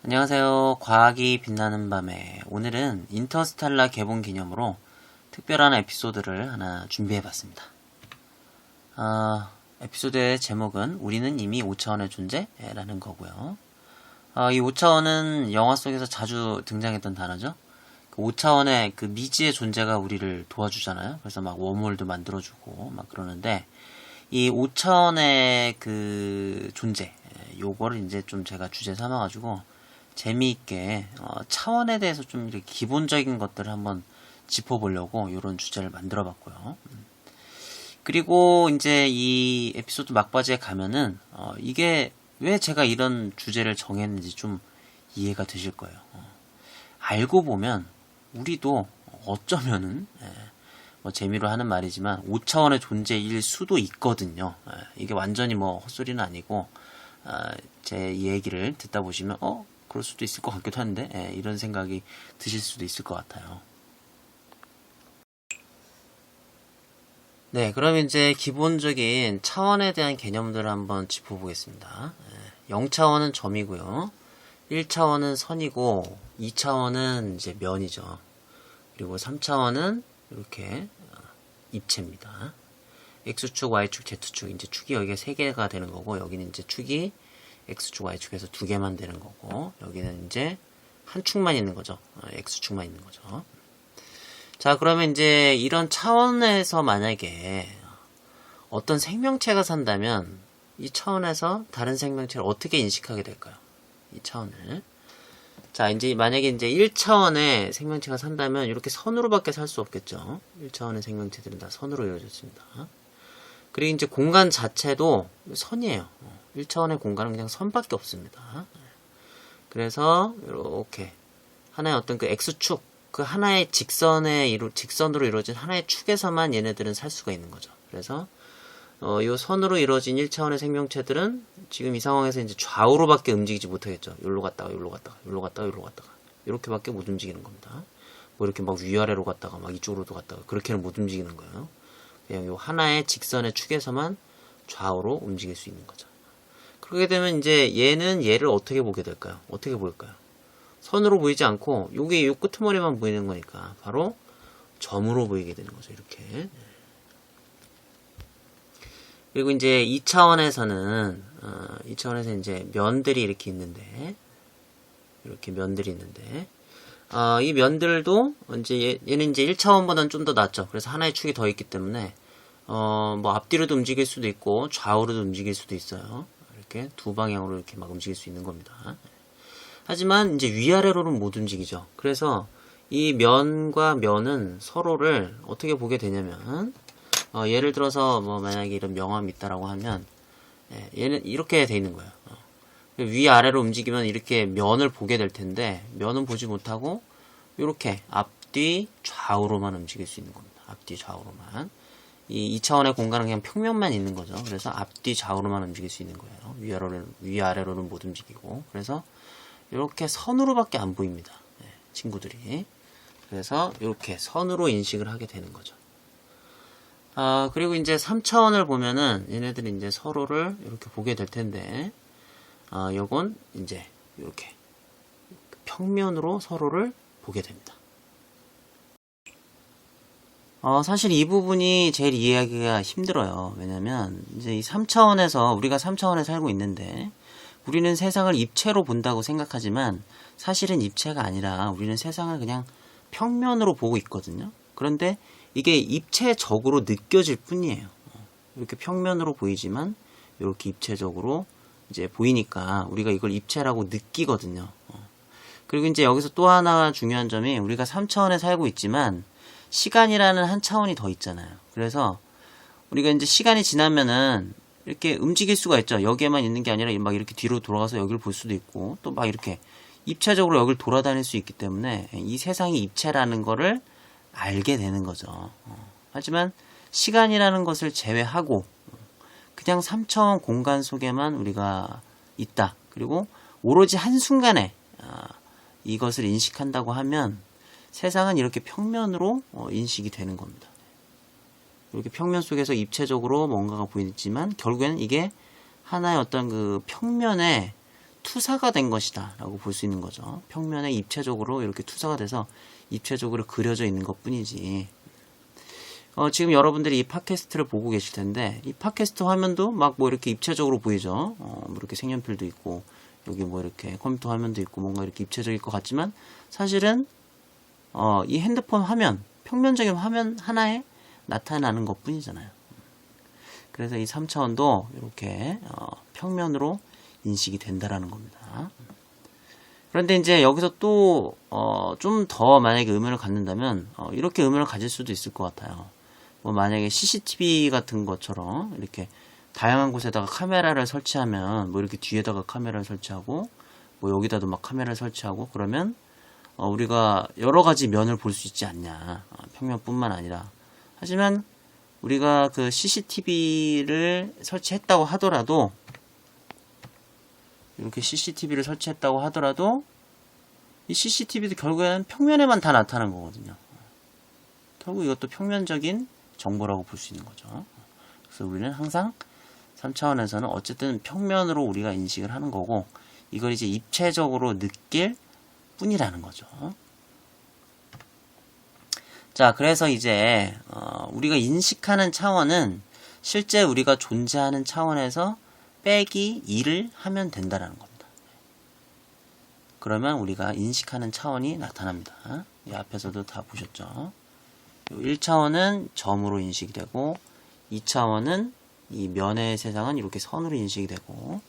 안녕하세요. 과학이 빛나는 밤에 오늘은 인터스텔라 개봉 기념으로 특별한 에피소드를 하나 준비해봤습니다. 에피소드의 제목은 우리는 이미 5차원의 존재라는 거고요. 이 5차원은 영화 속에서 자주 등장했던 단어죠. 그 5차원의 그 미지의 존재가 우리를 도와주잖아요. 그래서 막 웜홀도 만들어주고 막 그러는데 이 5차원의 그 존재, 요거를 이제 좀 제가 주제 삼아가지고 재미있게 차원에 대해서 좀 이렇게 기본적인 것들을 한번 짚어보려고 이런 주제를 만들어봤고요. 그리고 이제 이 에피소드 막바지에 가면은 이게 왜 제가 이런 주제를 정했는지 좀 이해가 되실 거예요. 알고 보면 우리도 어쩌면은 뭐 재미로 하는 말이지만 5차원의 존재일 수도 있거든요. 이게 완전히 뭐 헛소리는 아니고 제 이 얘기를 듣다 보시면 그럴 수도 있을 것 같기도 한데 이런 생각이 드실 수도 있을 것 같아요. 네, 그럼 이제 기본적인 차원에 대한 개념들을 한번 짚어보겠습니다. 0차원은 점이고요. 1차원은 선이고 2차원은 이제 면이죠. 그리고 3차원은 이렇게 입체입니다. X축, Y축, Z축, 이제 축이 여기가 3개가 되는 거고, 여기는 이제 축이 X축, Y축에서 2개만 되는 거고, 여기는 이제 한 축만 있는 거죠. X축만 있는 거죠. 자, 그러면 이제 이런 차원에서 만약에 어떤 생명체가 산다면 이 차원에서 다른 생명체를 어떻게 인식하게 될까요? 이 차원을. 자, 이제 만약에 이제 1차원의 생명체가 산다면 이렇게 선으로밖에 살 수 없겠죠. 1차원의 생명체들은 다 선으로 이루어졌습니다. 그리고 이제 공간 자체도 선이에요. 1차원의 공간은 그냥 선밖에 없습니다. 그래서 이렇게 하나의 어떤 그 X축, 그 하나의 직선으로 이루어진 하나의 축에서만 얘네들은 살 수가 있는 거죠. 그래서 이 선으로 이루어진 1차원의 생명체들은 지금 이 상황에서 이제 좌우로밖에 움직이지 못하겠죠. 여기로 갔다가 여기로 갔다가 여기로 갔다가 여기로 갔다가 이렇게밖에 못 움직이는 겁니다. 뭐 이렇게 막 위아래로 갔다가 막 이쪽으로도 갔다가 그렇게는 못 움직이는 거예요. 그냥 요 하나의 직선의 축에서만 좌우로 움직일 수 있는 거죠. 그렇게 되면 이제 얘는 얘를 어떻게 보게 될까요? 어떻게 보일까요? 선으로 보이지 않고 요게 요 끄트머리만 보이는 거니까 바로 점으로 보이게 되는 거죠. 이렇게. 그리고 이제 2차원에서는 이제 면들이 이렇게 있는데 이렇게 면들이 있는데 이 면들도 이제 얘는 이제 1차원보다는 좀 더 낫죠. 그래서 하나의 축이 더 있기 때문에 뭐 앞뒤로도 움직일 수도 있고 좌우로도 움직일 수도 있어요. 이렇게 두 방향으로 이렇게 막 움직일 수 있는 겁니다. 하지만 이제 위아래로는 못 움직이죠. 그래서 이 면과 면은 서로를 어떻게 보게 되냐면 예를 들어서 뭐 만약에 이런 명암이 있다라고 하면 얘는 이렇게 돼 있는 거예요. 위아래로 움직이면 이렇게 면을 보게 될 텐데 면은 보지 못하고 이렇게 앞뒤 좌우로만 움직일 수 있는 겁니다. 앞뒤 좌우로만. 이 2차원의 공간은 그냥 평면만 있는 거죠. 그래서 앞뒤 좌우로만 움직일 수 있는 거예요. 위아래로는 못 움직이고. 그래서 이렇게 선으로밖에 안 보입니다. 친구들이. 그래서 이렇게 선으로 인식을 하게 되는 거죠. 그리고 이제 3차원을 보면은 얘네들이 이제 서로를 이렇게 보게 될 텐데 요건 이제 이렇게 평면으로 서로를 보게 됩니다. 사실 이 부분이 제일 이해하기가 힘들어요. 왜냐면 이제 이 3차원에서 우리가 3차원에 살고 있는데 우리는 세상을 입체로 본다고 생각하지만 사실은 입체가 아니라 우리는 세상을 그냥 평면으로 보고 있거든요. 그런데 이게 입체적으로 느껴질 뿐이에요. 이렇게 평면으로 보이지만 이렇게 입체적으로 이제 보이니까 우리가 이걸 입체라고 느끼거든요. 그리고 이제 여기서 또 하나 중요한 점이 우리가 3차원에 살고 있지만 시간이라는 한 차원이 더 있잖아요. 그래서 우리가 이제 시간이 지나면은 이렇게 움직일 수가 있죠. 여기에만 있는 게 아니라 막 이렇게 뒤로 돌아가서 여기를 볼 수도 있고 또 막 이렇게 입체적으로 여기를 돌아다닐 수 있기 때문에 이 세상이 입체라는 거를 알게 되는 거죠. 하지만 시간이라는 것을 제외하고 그냥 3차원 공간 속에만 우리가 있다. 그리고 오로지 한순간에 이것을 인식한다고 하면 세상은 이렇게 평면으로 인식이 되는 겁니다. 이렇게 평면 속에서 입체적으로 뭔가가 보이지만 결국에는 이게 하나의 어떤 그 평면에 투사가 된 것이다 라고 볼 수 있는 거죠. 평면에 입체적으로 이렇게 투사가 돼서 입체적으로 그려져 있는 것 뿐이지. 지금 여러분들이 이 팟캐스트를 보고 계실 텐데, 이 팟캐스트 화면도 막 뭐 이렇게 입체적으로 보이죠. 뭐 이렇게 색연필도 있고, 여기 뭐 이렇게 컴퓨터 화면도 있고, 뭔가 이렇게 입체적일 것 같지만, 사실은, 이 핸드폰 화면, 평면적인 화면 하나에 나타나는 것 뿐이잖아요. 그래서 이 3차원도 이렇게, 평면으로 인식이 된다라는 겁니다. 그런데 이제 여기서 또, 좀 더 만약에 의문을 갖는다면, 이렇게 의문을 가질 수도 있을 것 같아요. 뭐 만약에 CCTV 같은 것처럼 이렇게 다양한 곳에다가 카메라를 설치하면 뭐 이렇게 뒤에다가 카메라를 설치하고 뭐 여기다도 막 카메라를 설치하고 그러면 우리가 여러 가지 면을 볼 수 있지 않냐. 평면뿐만 아니라. 하지만 우리가 그 CCTV를 설치했다고 하더라도 이렇게 CCTV를 설치했다고 하더라도 이 CCTV도 결국에는 평면에만 다 나타나는 거거든요. 결국 이것도 평면적인 정보라고 볼 수 있는 거죠. 그래서 우리는 항상 3차원에서는 어쨌든 평면으로 우리가 인식을 하는 거고 이걸 이제 입체적으로 느낄 뿐이라는 거죠. 자, 그래서 이제 우리가 인식하는 차원은 실제 우리가 존재하는 차원에서 빼기 2를 하면 된다라는 겁니다. 그러면 우리가 인식하는 차원이 나타납니다. 이 앞에서도 다 보셨죠. 1차원은 점으로 인식이 되고 2차원은 이 면의 세상은 이렇게 선으로 인식이 되고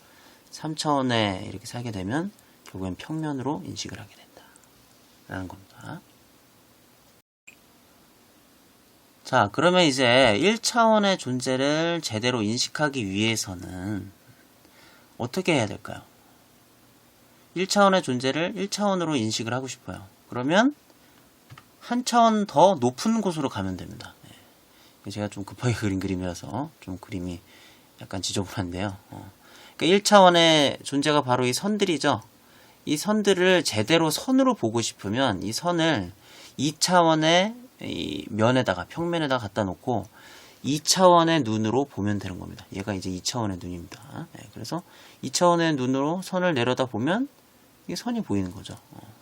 3차원에 이렇게 살게 되면 결국엔 평면으로 인식을 하게 된다 라는 겁니다. 자, 그러면 이제 1차원의 존재를 제대로 인식하기 위해서는 어떻게 해야 될까요? 1차원의 존재를 1차원으로 인식을 하고 싶어요. 그러면 한 차원 더 높은 곳으로 가면 됩니다. 제가 좀 급하게 그린 그림이라서 좀 그림이 약간 지저분한데요. 그러니까 1차원의 존재가 바로 이 선들이죠. 이 선들을 제대로 선으로 보고 싶으면 이 선을 2차원의 이 면에다가 평면에다가 갖다 놓고 2차원의 눈으로 보면 되는 겁니다. 얘가 이제 2차원의 눈입니다. 그래서 2차원의 눈으로 선을 내려다 보면 이게 선이 보이는 거죠.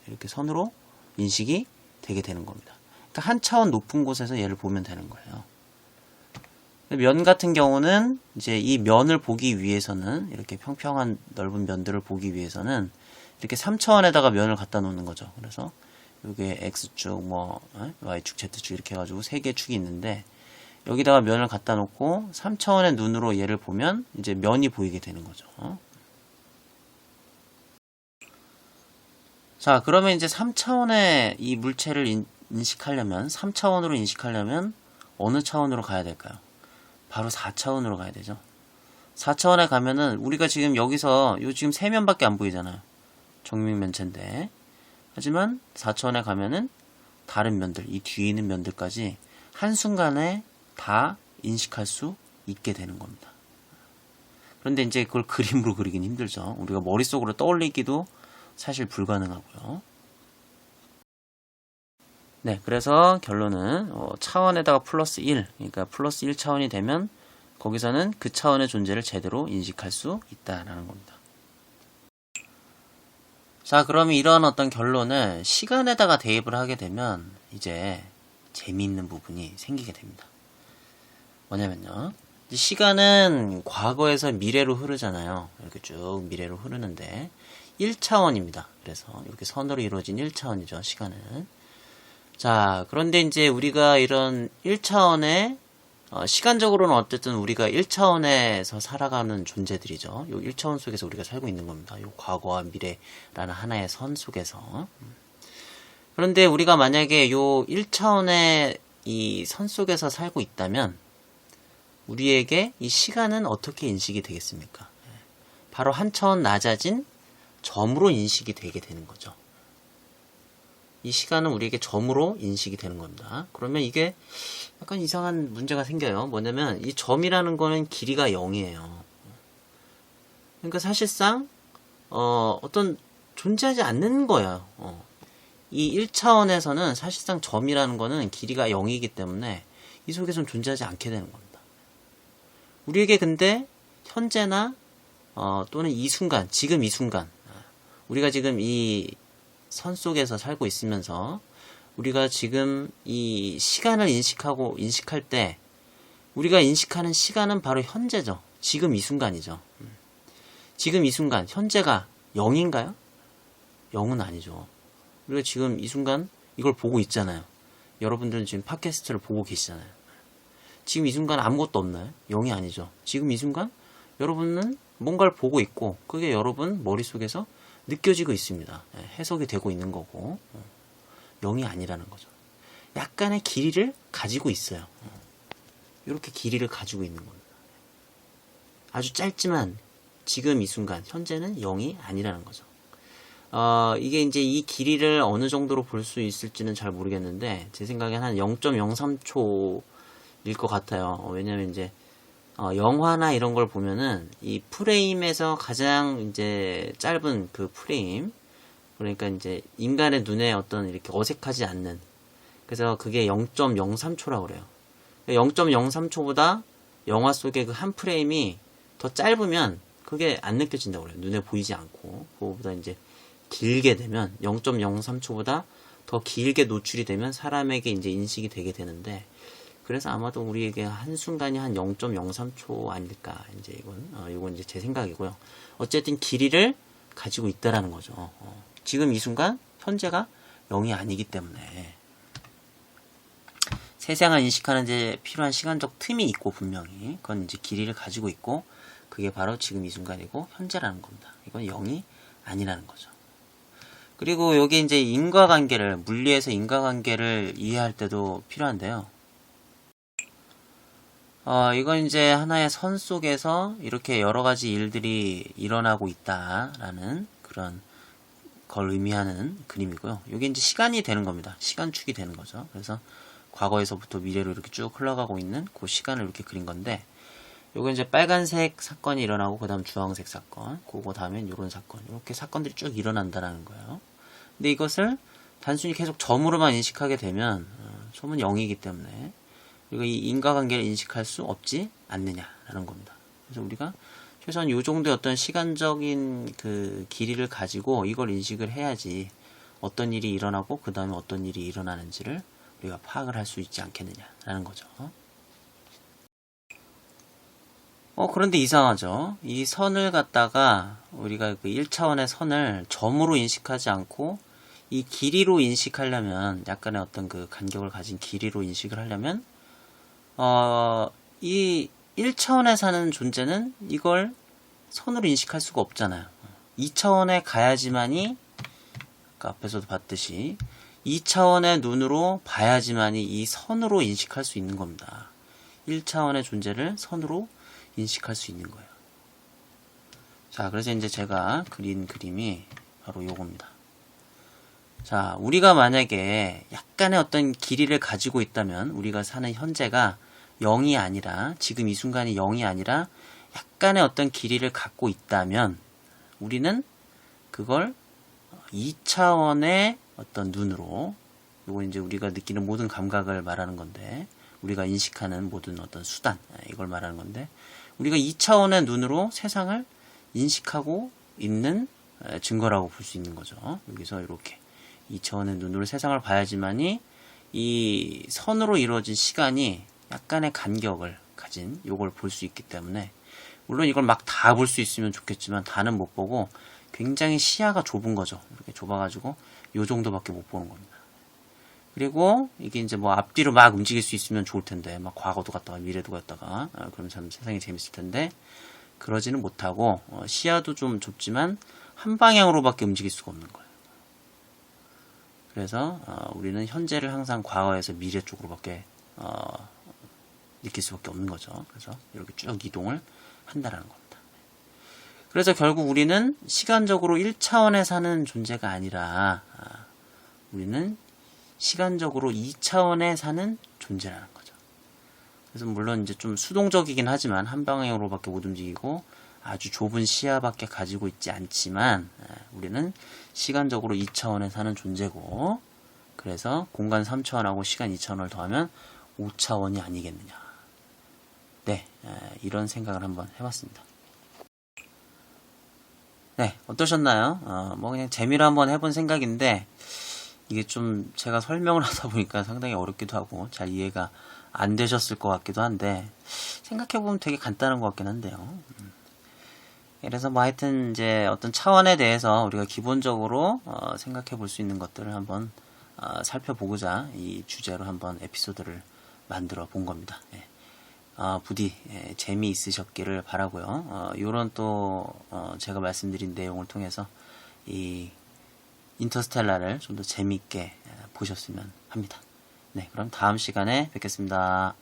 이렇게 선으로 인식이 되게 되는 겁니다. 그러니까 한 차원 높은 곳에서 얘를 보면 되는 거예요. 면 같은 경우는 이제 이 면을 보기 위해서는 이렇게 평평한 넓은 면들을 보기 위해서는 이렇게 3차원에다가 면을 갖다 놓는 거죠. 그래서 여기에 X축, 뭐 Y축, Z축 이렇게 해가지고 3개의 축이 있는데 여기다가 면을 갖다 놓고 3차원의 눈으로 얘를 보면 이제 면이 보이게 되는 거죠. 자, 그러면 이제 3차원의 이 물체를 인식하려면 3차원으로 인식하려면 어느 차원으로 가야 될까요? 바로 4차원으로 가야 되죠. 4차원에 가면은 우리가 지금 여기서 요 지금 3면밖에 안 보이잖아요. 정육면체인데. 하지만 4차원에 가면은 다른 면들, 이 뒤에 있는 면들까지 한순간에 다 인식할 수 있게 되는 겁니다. 그런데 이제 그걸 그림으로 그리긴 힘들죠. 우리가 머릿속으로 떠올리기도 사실 불가능하고요. 네, 그래서 결론은 차원에다가 플러스 1, 그러니까 플러스 1차원이 되면 거기서는 그 차원의 존재를 제대로 인식할 수 있다라는 겁니다. 자, 그러면 이런 어떤 결론을 시간에다가 대입을 하게 되면 이제 재미있는 부분이 생기게 됩니다. 뭐냐면요. 시간은 과거에서 미래로 흐르잖아요. 이렇게 쭉 미래로 흐르는데 1차원입니다. 그래서 이렇게 선으로 이루어진 1차원이죠. 시간은. 자, 그런데 이제 우리가 이런 1차원의 시간적으로는 어쨌든 우리가 1차원에서 살아가는 존재들이죠. 요 1차원 속에서 우리가 살고 있는 겁니다. 요 과거와 미래라는 하나의 선 속에서. 그런데 우리가 만약에 요 1차원의 이 선 속에서 살고 있다면 우리에게 이 시간은 어떻게 인식이 되겠습니까? 바로 한 차원 낮아진 점으로 인식이 되게 되는 거죠. 이 시간은 우리에게 점으로 인식이 되는 겁니다. 그러면 이게 약간 이상한 문제가 생겨요. 뭐냐면 이 점이라는 거는 길이가 0이에요. 그러니까 사실상 어떤 존재하지 않는 거예요. 이 1차원에서는 사실상 점이라는 거는 길이가 0이기 때문에 이 속에서는 존재하지 않게 되는 겁니다. 우리에게 근데 현재나 또는 이 순간, 지금 이 순간 우리가 지금 이 선 속에서 살고 있으면서 우리가 지금 이 시간을 인식할 때 우리가 인식하는 시간은 바로 현재죠. 지금 이 순간이죠. 지금 이 순간 현재가 0인가요? 0은 아니죠. 우리가 지금 이 순간 이걸 보고 있잖아요. 여러분들은 지금 팟캐스트를 보고 계시잖아요. 지금 이 순간 아무것도 없나요? 0이 아니죠. 지금 이 순간 여러분은 뭔가를 보고 있고 그게 여러분 머릿속에서 느껴지고 있습니다. 해석이 되고 있는 거고 0이 아니라는 거죠. 약간의 길이를 가지고 있어요. 이렇게 길이를 가지고 있는 겁니다. 아주 짧지만 지금 이 순간 현재는 0이 아니라는 거죠. 이게 이제 이 길이를 어느 정도로 볼 수 있을지는 잘 모르겠는데 제 생각엔 한 0.03초일 것 같아요. 왜냐면 이제 영화나 이런 걸 보면은 이 프레임에서 가장 이제 짧은 그 프레임, 그러니까 이제 인간의 눈에 어떤 이렇게 어색하지 않는, 그래서 그게 0.03초라고 그래요. 0.03초보다 영화 속의 그 한 프레임이 더 짧으면 그게 안 느껴진다고 그래요. 눈에 보이지 않고. 그거보다 이제 길게 되면 0.03초보다 더 길게 노출이 되면 사람에게 이제 인식이 되게 되는데, 그래서 아마도 우리에게 한순간이 한 0.03초 아닐까. 이제 이건 이제 제 생각이고요. 어쨌든 길이를 가지고 있다라는 거죠. 지금 이 순간, 현재가 0이 아니기 때문에. 세상을 인식하는 데 필요한 시간적 틈이 있고, 분명히. 그건 이제 길이를 가지고 있고, 그게 바로 지금 이 순간이고, 현재라는 겁니다. 이건 0이 아니라는 거죠. 그리고 여기 이제 인과관계를, 물리에서 인과관계를 이해할 때도 필요한데요. 이건 이제 하나의 선 속에서 이렇게 여러 가지 일들이 일어나고 있다라는 그런 걸 의미하는 그림이고요. 이게 이제 시간이 되는 겁니다. 시간축이 되는 거죠. 그래서 과거에서부터 미래로 이렇게 쭉 흘러가고 있는 그 시간을 이렇게 그린 건데, 요거 이제 빨간색 사건이 일어나고, 그 다음 주황색 사건, 그거 다음엔 요런 사건, 이렇게 사건들이 쭉 일어난다는 거예요. 근데 이것을 단순히 계속 점으로만 인식하게 되면, 점은 0이기 때문에, 그리고 이 인과관계를 인식할 수 없지 않느냐라는 겁니다. 그래서 우리가 최소한 요 정도의 어떤 시간적인 그 길이를 가지고 이걸 인식을 해야지 어떤 일이 일어나고 그 다음에 어떤 일이 일어나는지를 우리가 파악을 할 수 있지 않겠느냐라는 거죠. 그런데 이상하죠. 이 선을 갖다가 우리가 그 1차원의 선을 점으로 인식하지 않고 이 길이로 인식하려면, 약간의 어떤 그 간격을 가진 길이로 인식을 하려면 이 1차원에 사는 존재는 이걸 선으로 인식할 수가 없잖아요. 2차원에 가야지만이, 아까 앞에서도 봤듯이 2차원의 눈으로 봐야지만이 이 선으로 인식할 수 있는 겁니다. 1차원의 존재를 선으로 인식할 수 있는 거예요. 자, 그래서 이제 제가 그린 그림이 바로 요겁니다. 자, 우리가 만약에 약간의 어떤 길이를 가지고 있다면, 우리가 사는 현재가 0이 아니라, 지금 이 순간이 0이 아니라 약간의 어떤 길이를 갖고 있다면, 우리는 그걸 2차원의 어떤 눈으로, 이건 이제 우리가 느끼는 모든 감각을 말하는 건데, 우리가 인식하는 모든 어떤 수단, 이걸 말하는 건데, 우리가 2차원의 눈으로 세상을 인식하고 있는 증거라고 볼 수 있는 거죠. 여기서 이렇게 2차원의 눈으로 세상을 봐야지만이 이 선으로 이루어진 시간이 약간의 간격을 가진 요걸 볼 수 있기 때문에, 물론 이걸 막 다 볼 수 있으면 좋겠지만 다는 못 보고 굉장히 시야가 좁은 거죠. 이렇게 좁아가지고 요 정도밖에 못 보는 겁니다. 그리고 이게 이제 뭐 앞뒤로 막 움직일 수 있으면 좋을 텐데, 막 과거도 갔다가 미래도 갔다가, 그럼 참 세상이 재밌을 텐데 그러지는 못하고, 시야도 좀 좁지만 한 방향으로밖에 움직일 수가 없는 거예요. 그래서 우리는 현재를 항상 과거에서 미래 쪽으로밖에 느낄 수밖에 없는 거죠. 그래서 이렇게 쭉 이동을 한다라는 겁니다. 그래서 결국 우리는 시간적으로 1차원에 사는 존재가 아니라 우리는 시간적으로 2차원에 사는 존재라는 거죠. 그래서 물론 이제 좀 수동적이긴 하지만 한 방향으로밖에 못 움직이고 아주 좁은 시야밖에 가지고 있지 않지만, 우리는 시간적으로 2차원에 사는 존재고, 그래서 공간 3차원하고 시간 2차원을 더하면 5차원이 아니겠느냐. 네, 이런 생각을 한번 해봤습니다. 네, 어떠셨나요? 뭐 그냥 재미로 한번 해본 생각인데 이게 좀 제가 설명을 하다 보니까 상당히 어렵기도 하고 잘 이해가 안 되셨을 것 같기도 한데 생각해보면 되게 간단한 것 같긴 한데요. 그래서 뭐 하여튼 이제 어떤 차원에 대해서 우리가 기본적으로 생각해 볼 수 있는 것들을 한번 살펴보고자 이 주제로 한번 에피소드를 만들어 본 겁니다. 예. 부디 재미있으셨기를 바라고요. 요런 또 제가 말씀드린 내용을 통해서 이 인터스텔라를 좀 더 재미있게 보셨으면 합니다. 네, 그럼 다음 시간에 뵙겠습니다.